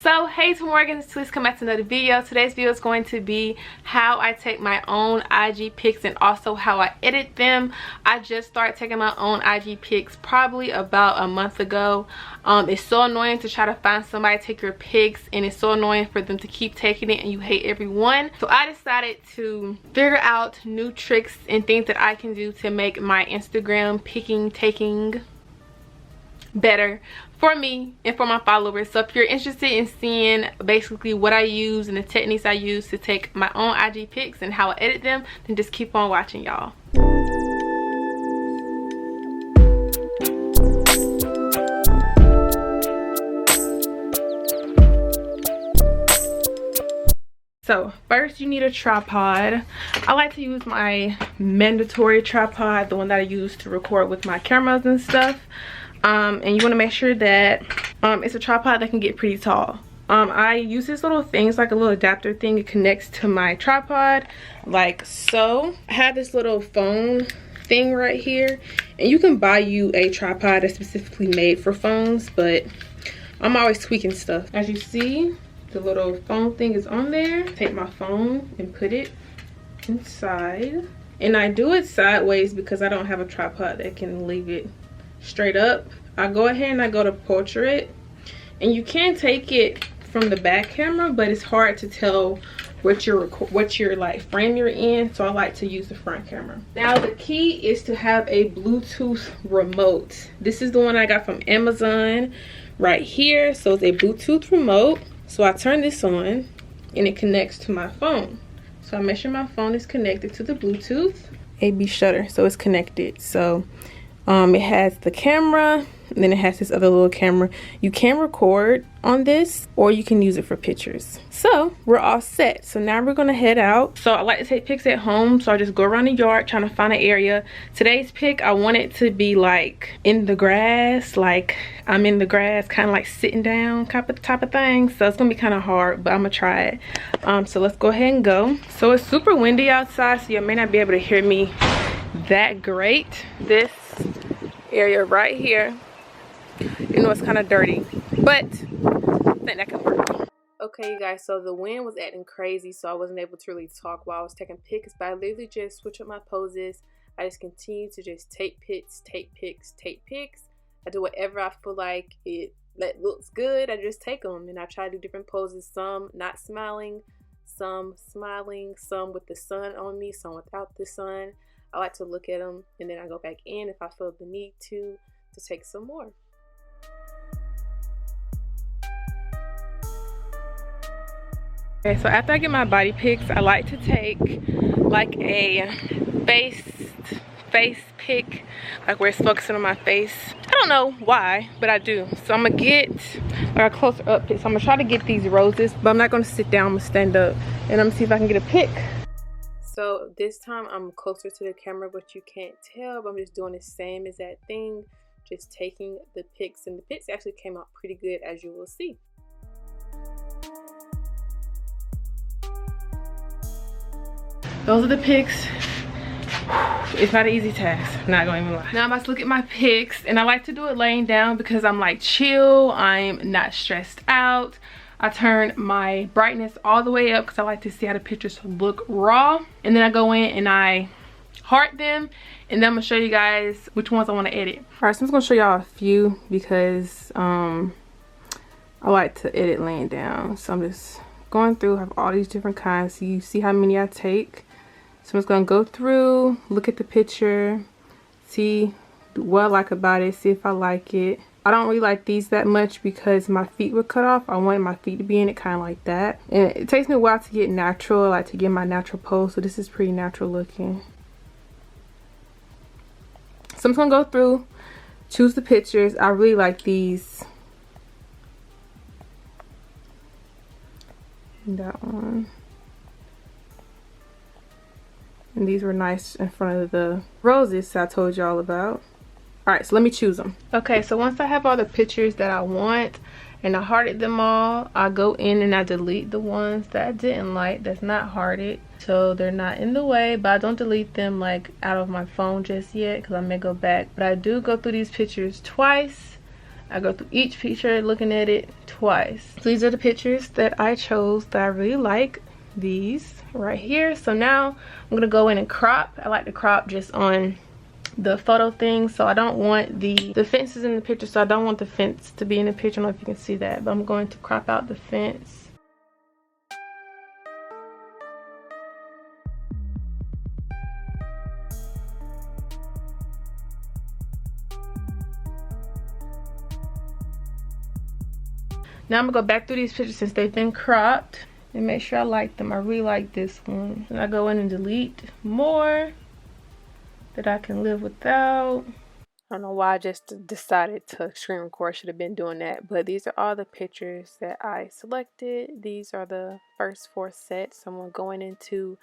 So hey TaMorgans, please come back to another video. Today's video is going to be how I take my own IG pics and also how I edit them. I just started taking my own IG pics probably about a month ago. It's so annoying to try to find somebody to take your pics, and it's so annoying for them to keep taking it and you hate everyone. So I decided to figure out new tricks and things that I can do to make my Instagram taking better for me and for my followers. So if you're interested in seeing basically what I use and the techniques I use to take my own IG pics and how I edit them, then just keep on watching, y'all. So first you need a tripod. I like to use my mandatory tripod, the one that I use to record with my cameras and stuff. And you want to make sure that it's a tripod that can get pretty tall. I use this little thing, it's like a little adapter thing. It connects to my tripod like so. I have this little phone thing right here, and you can buy you a tripod that's specifically made for phones, but I'm always tweaking stuff. As you see, the little phone thing is on there. Take my phone and put it inside, and I do it sideways because I don't have a tripod that can leave it straight up. I go ahead and I go to portrait, and you can take it from the back camera, but it's hard to tell what your like frame you're in, so I like to use the front camera. Now the key is to have a Bluetooth remote. This is the one I got from Amazon right here. So it's a Bluetooth remote. So I turn this on and it connects to my phone. So I make sure my phone is connected to the Bluetooth. AB shutter, so it's connected. So it has the camera, and then it has this other little camera. You can record on this, or you can use it for pictures. So we're all set. So now we're gonna head out. So I like to take pics at home, so I just go around the yard trying to find an area. Today's pic, I want it to be like in the grass, like I'm in the grass, kind of like sitting down type of thing. So it's gonna be kind of hard, but I'm gonna try it. So let's go ahead and go. So it's super windy outside, so you may not be able to hear me that great. This area right here, you know, it's kind of dirty, but I think that can work. Okay you guys, so the wind was acting crazy, so I wasn't able to really talk while I was taking pics, but I literally just switch up my poses. I just continue to just take pics. I do whatever I feel like that looks good. I just take them, and I try to do different poses, some not smiling, some smiling, some with the sun on me, some without the sun. I like to look at them, and then I go back in if I feel the need to take some more. Okay, so after I get my body pics, I like to take like a face pic, like where it's focusing on my face. I don't know why, but I do. So I'm gonna get like a closer up pic. So I'm gonna try to get these roses, but I'm not gonna sit down, I'm gonna stand up, and I'm gonna see if I can get a pic. So this time I'm closer to the camera, but you can't tell, but I'm just doing the same as that thing, just taking the pics, and the pics actually came out pretty good, as you will see. Those are the pics. It's not an easy task, I'm not gonna even lie. Now I'm about to look at my pics, and I like to do it laying down because I'm like chill, I'm not stressed out. I turn my brightness all the way up because I like to see how the pictures look raw. And then I go in and I heart them. And then I'm going to show you guys which ones I want to edit. Alright, so I'm just going to show y'all a few because I like to edit laying down. So I'm just going through, I have all these different kinds. So you see how many I take. So I'm just going to go through, look at the picture, see what I like about it, see if I like it. I don't really like these that much because my feet were cut off. I wanted my feet to be in it kind of like that. And it takes me a while to get natural. I like to get my natural pose. So this is pretty natural looking. So I'm just going to go through, choose the pictures. I really like these. And that one. And these were nice in front of the roses I told y'all about. Alright, so let me choose them. Okay, so once I have all the pictures that I want and I hearted them all, I go in and I delete the ones that I didn't like, that's not hearted. So they're not in the way, but I don't delete them like out of my phone just yet because I may go back. But I do go through these pictures twice I go through each picture looking at it twice. So these are the pictures that I chose that I really like. These right here. So now I'm gonna go in and crop. I like to crop just on the photo thing, so I don't want the fences in the picture, so I don't want the fence to be in the picture. I don't know if you can see that, but I'm going to crop out the fence. Now I'm gonna go back through these pictures since they've been cropped and make sure I like them. I really like this one. And I go in and delete more that I can live without. I don't know why I just decided to screen record. Should have been doing that. But these are all the pictures that I selected. These are the first 4 sets. So I'm going into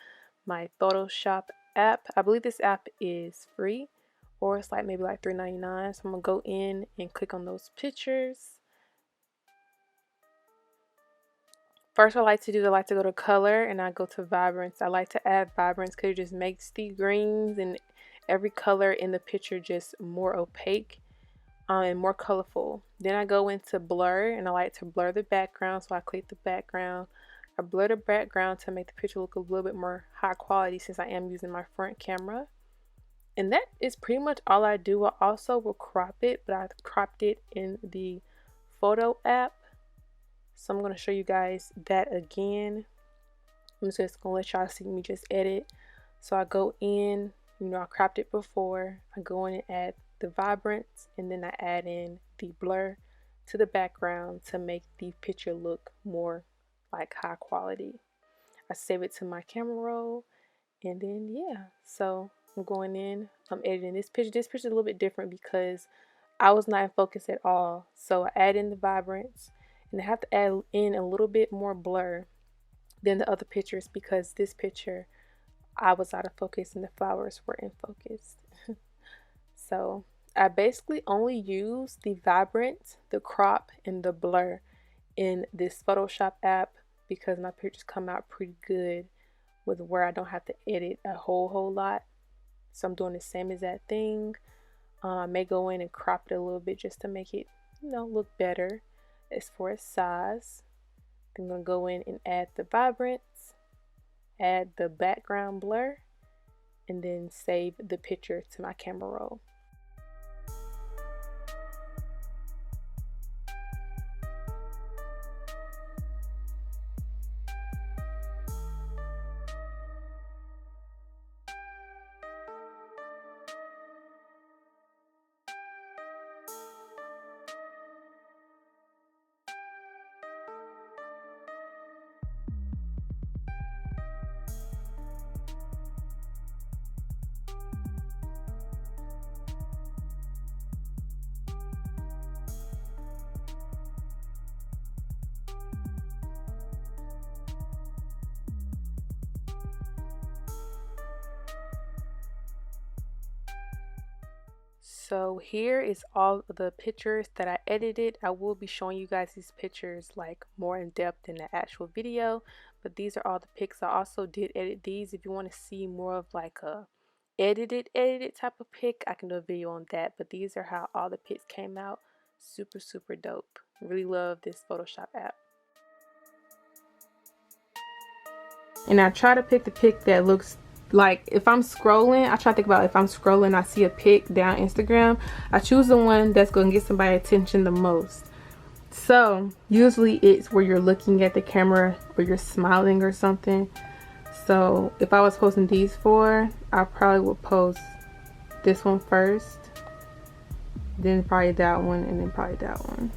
my Photoshop app. I believe this app is free, or it's like maybe like $3.99. So I'm gonna go in and click on those pictures. First, I like to go to color, and I go to vibrance. I like to add vibrance because it just makes the greens and every color in the picture just more opaque and more colorful. Then I go into blur, and I like to blur the background, so I click the background. I blur the background to make the picture look a little bit more high quality since I am using my front camera. And that is pretty much all I do. I also will crop it, but I cropped it in the photo app. So I'm going to show you guys that again. I'm just going to let y'all see me just edit. So I go in, you know, I cropped it before. I go in and add the vibrance, and then I add in the blur to the background to make the picture look more like high quality. I save it to my camera roll, and then yeah, so I'm going in, I'm editing this picture. This picture is a little bit different because I was not in focus at all. So I add in the vibrance, and I have to add in a little bit more blur than the other pictures because this picture I was out of focus and the flowers were in focus. So I basically only use the vibrance, the crop, and the blur in this Photoshop app because my pictures come out pretty good with where I don't have to edit a whole lot. So I'm doing the same exact thing. I may go in and crop it a little bit just to make it, you know, look better as far as size. I'm going to go in and add the vibrance, add the background blur, and then save the picture to my camera roll. So here is all of the pictures that I edited. I will be showing you guys these pictures like more in depth in the actual video, but these are all the pics. I also did edit these. If you want to see more of like a edited type of pic, I can do a video on that, but these are how all the pics came out. Super dope. Really love this Photoshop app. And I try to pick the pic that looks like, if I'm scrolling, I try to think about if I'm scrolling, I see a pic down Instagram, I choose the one that's going to get somebody attention the most. So usually it's where you're looking at the camera or you're smiling or something. So if I was posting these 4, I probably would post this one first, then probably that one, and then probably that one.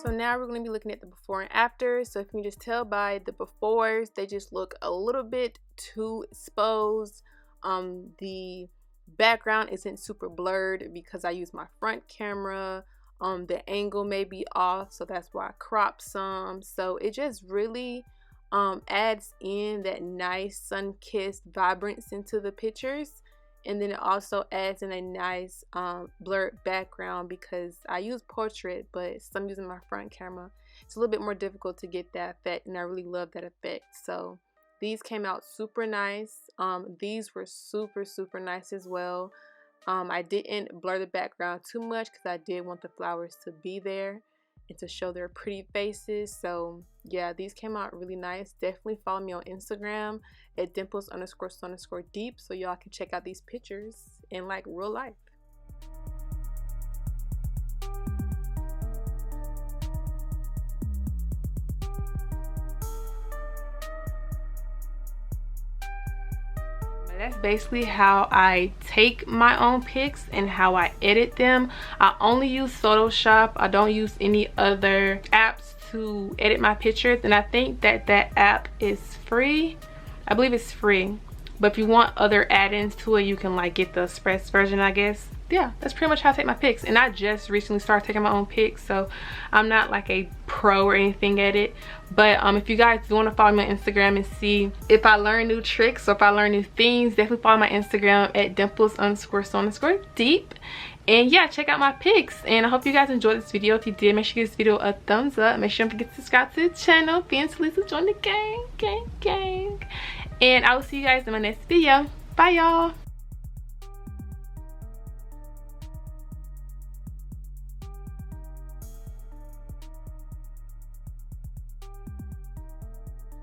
So now we're going to be looking at the before and after. So if you can just tell by the befores, they just look a little bit too exposed. The background isn't super blurred because I use my front camera. The angle may be off, so that's why I crop some. So it just really adds in that nice sun-kissed vibrance into the pictures. And then it also adds in a nice blurred background because I use portrait, but I'm using my front camera. It's a little bit more difficult to get that effect, and I really love that effect. So these came out super nice. These were super nice as well. I didn't blur the background too much because I did want the flowers to be there and to show their pretty faces. So yeah, these came out really nice. Definitely follow me on Instagram at dimples__deep so y'all can check out these pictures in like real life. That's basically how I take my own pics and how I edit them. I only use Photoshop. I don't use any other apps to edit my pictures, and I think that that app is free. I believe it's free, but if you want other add-ins to it, you can like get the express version, I guess. Yeah, that's pretty much how I take my pics, and I just recently started taking my own pics, so I'm not like a pro or anything at it. But if you guys do want to follow me on Instagram and see if I learn new tricks or if I learn new things, definitely follow my Instagram at dimples__deep. And yeah, check out my pics, and I hope you guys enjoyed this video. If you did, make sure you give this video a thumbs up. Make sure you don't forget to subscribe to the channel. Being Talisa, join the gang. And I will see you guys in my next video. Bye y'all.